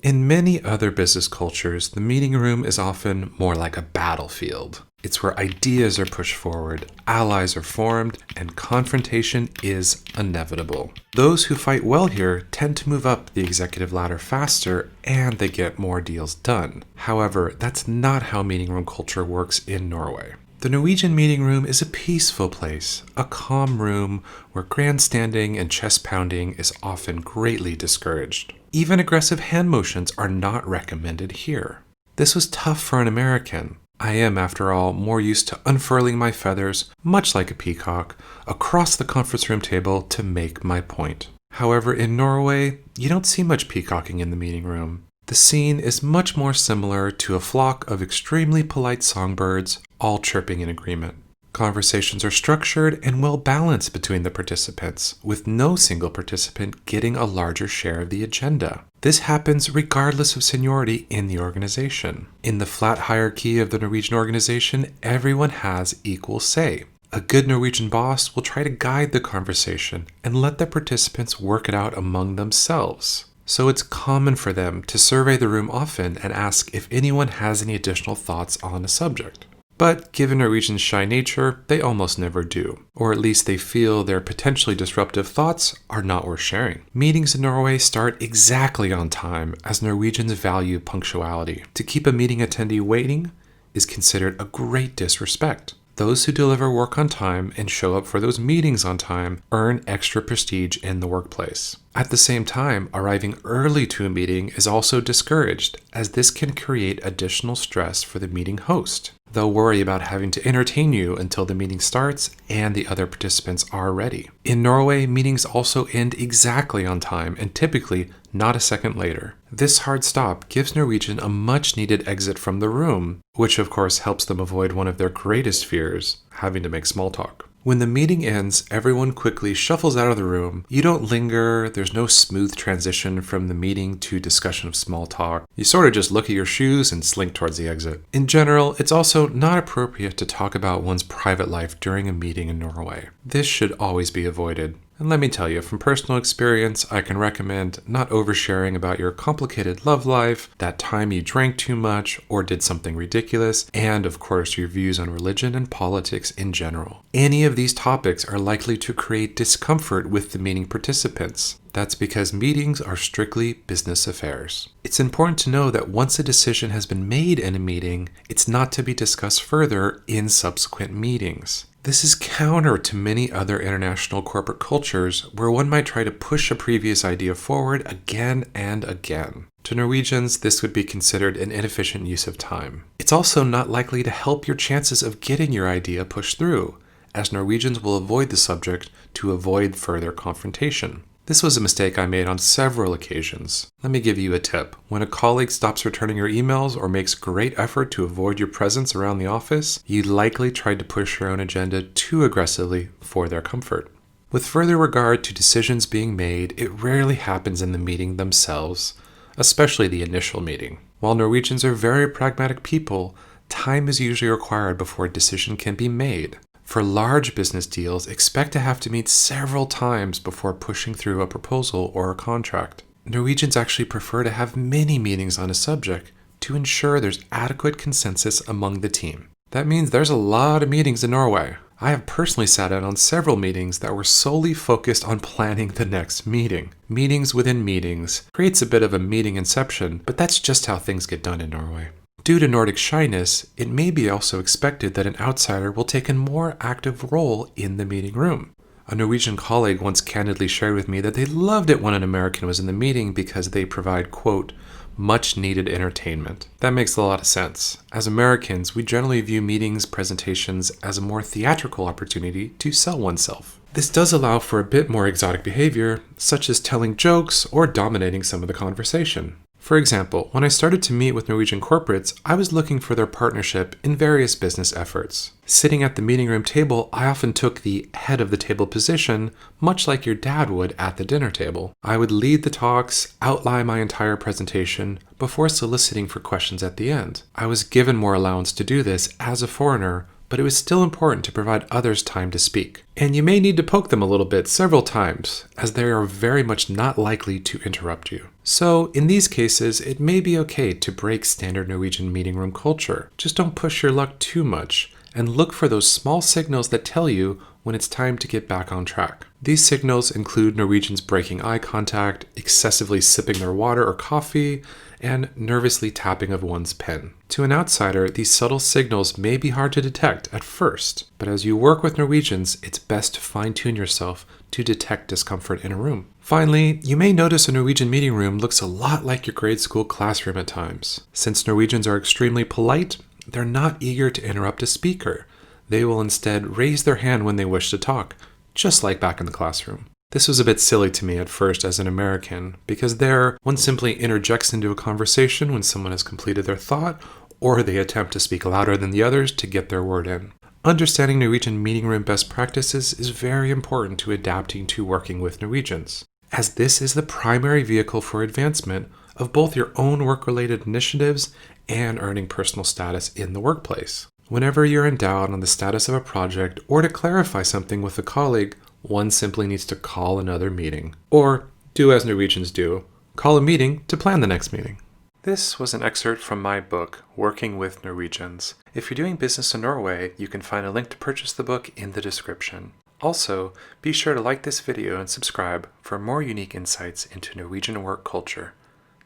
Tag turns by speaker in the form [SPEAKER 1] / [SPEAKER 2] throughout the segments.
[SPEAKER 1] In many other business cultures, the meeting room is often more like a battlefield. It's where ideas are pushed forward, allies are formed, and confrontation is inevitable. Those who fight well here tend to move up the executive ladder faster, and they get more deals done. However, that's not how meeting room culture works in Norway. The Norwegian meeting room is a peaceful place, a calm room where grandstanding and chest pounding is often greatly discouraged. Even aggressive hand motions are not recommended here. This was tough for an American. I am, after all, more used to unfurling my feathers, much like a peacock, across the conference room table to make my point. However, in Norway, you don't see much peacocking in the meeting room. The scene is much more similar to a flock of extremely polite songbirds, all chirping in agreement. Conversations are structured and well balanced between the participants, with no single participant getting a larger share of the agenda. This happens regardless of seniority in the organization. In the flat hierarchy of the Norwegian organization, everyone has equal say. A good Norwegian boss will try to guide the conversation and let the participants work it out among themselves. So it's common for them to survey the room often and ask if anyone has any additional thoughts on a subject. But given Norwegians' shy nature, they almost never do, or at least they feel their potentially disruptive thoughts are not worth sharing. Meetings in Norway start exactly on time, as Norwegians value punctuality. To keep a meeting attendee waiting is considered a great disrespect. Those who deliver work on time and show up for those meetings on time earn extra prestige in the workplace. At the same time, arriving early to a meeting is also discouraged, as this can create additional stress for the meeting host. They'll worry about having to entertain you until the meeting starts and the other participants are ready. In Norway, meetings also end exactly on time and typically not a second later. This hard stop gives Norwegian a much-needed exit from the room, which of course helps them avoid one of their greatest fears, having to make small talk. When the meeting ends, everyone quickly shuffles out of the room. You don't linger, there's no smooth transition from the meeting to discussion of small talk. You sort of just look at your shoes and slink towards the exit. In general, it's also not appropriate to talk about one's private life during a meeting in Norway. This should always be avoided. And let me tell you, from personal experience, I can recommend not oversharing about your complicated love life, that time you drank too much or did something ridiculous, and of course your views on religion and politics in general. Any of these topics are likely to create discomfort with the meeting participants. That's because meetings are strictly business affairs. It's important to know that once a decision has been made in a meeting, it's not to be discussed further in subsequent meetings. This is counter to many other international corporate cultures where one might try to push a previous idea forward again and again. To Norwegians, this would be considered an inefficient use of time. It's also not likely to help your chances of getting your idea pushed through, as Norwegians will avoid the subject to avoid further confrontation. This was a mistake I made on several occasions. Let me give you a tip. When a colleague stops returning your emails or makes great effort to avoid your presence around the office, you likely tried to push your own agenda too aggressively for their comfort. With further regard to decisions being made, it rarely happens in the meeting themselves, especially the initial meeting. While Norwegians are very pragmatic people, time is usually required before a decision can be made. For large business deals, expect to have to meet several times before pushing through a proposal or a contract. Norwegians actually prefer to have many meetings on a subject to ensure there's adequate consensus among the team. That means there's a lot of meetings in Norway. I have personally sat in on several meetings that were solely focused on planning the next meeting. Meetings within meetings creates a bit of a meeting inception, but that's just how things get done in Norway. Due to Nordic shyness, it may be also expected that an outsider will take a more active role in the meeting room. A Norwegian colleague once candidly shared with me that they loved it when an American was in the meeting because they provide, quote, much needed entertainment. That makes a lot of sense. As Americans, we generally view meetings, presentations as a more theatrical opportunity to sell oneself. This does allow for a bit more exotic behavior, such as telling jokes or dominating some of the conversation. For example, when I started to meet with Norwegian corporates, I was looking for their partnership in various business efforts. Sitting at the meeting room table, I often took the head of the table position, much like your dad would at the dinner table. I would lead the talks, outline my entire presentation, before soliciting for questions at the end. I was given more allowance to do this as a foreigner, but it was still important to provide others time to speak. And you may need to poke them a little bit several times, as they are very much not likely to interrupt you. So, in these cases, it may be okay to break standard Norwegian meeting room culture. Just don't push your luck too much, and look for those small signals that tell you when it's time to get back on track. These signals include Norwegians breaking eye contact, excessively sipping their water or coffee, and nervously tapping of one's pen. To an outsider, these subtle signals may be hard to detect at first, but as you work with Norwegians, it's best to fine-tune yourself to detect discomfort in a room. Finally, you may notice a Norwegian meeting room looks a lot like your grade school classroom at times. Since Norwegians are extremely polite, they're not eager to interrupt a speaker. They will instead raise their hand when they wish to talk, just like back in the classroom. This was a bit silly to me at first as an American, because there, one simply interjects into a conversation when someone has completed their thought, or they attempt to speak louder than the others to get their word in. Understanding Norwegian meeting room best practices is very important to adapting to working with Norwegians, as this is the primary vehicle for advancement of both your own work-related initiatives and earning personal status in the workplace. Whenever you're in doubt on the status of a project or to clarify something with a colleague, one simply needs to call another meeting. Or do as Norwegians do, call a meeting to plan the next meeting. This was an excerpt from my book, Working with Norwegians. If you're doing business in Norway, you can find a link to purchase the book in the description. Also, be sure to like this video and subscribe for more unique insights into Norwegian work culture.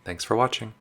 [SPEAKER 1] Thanks for watching.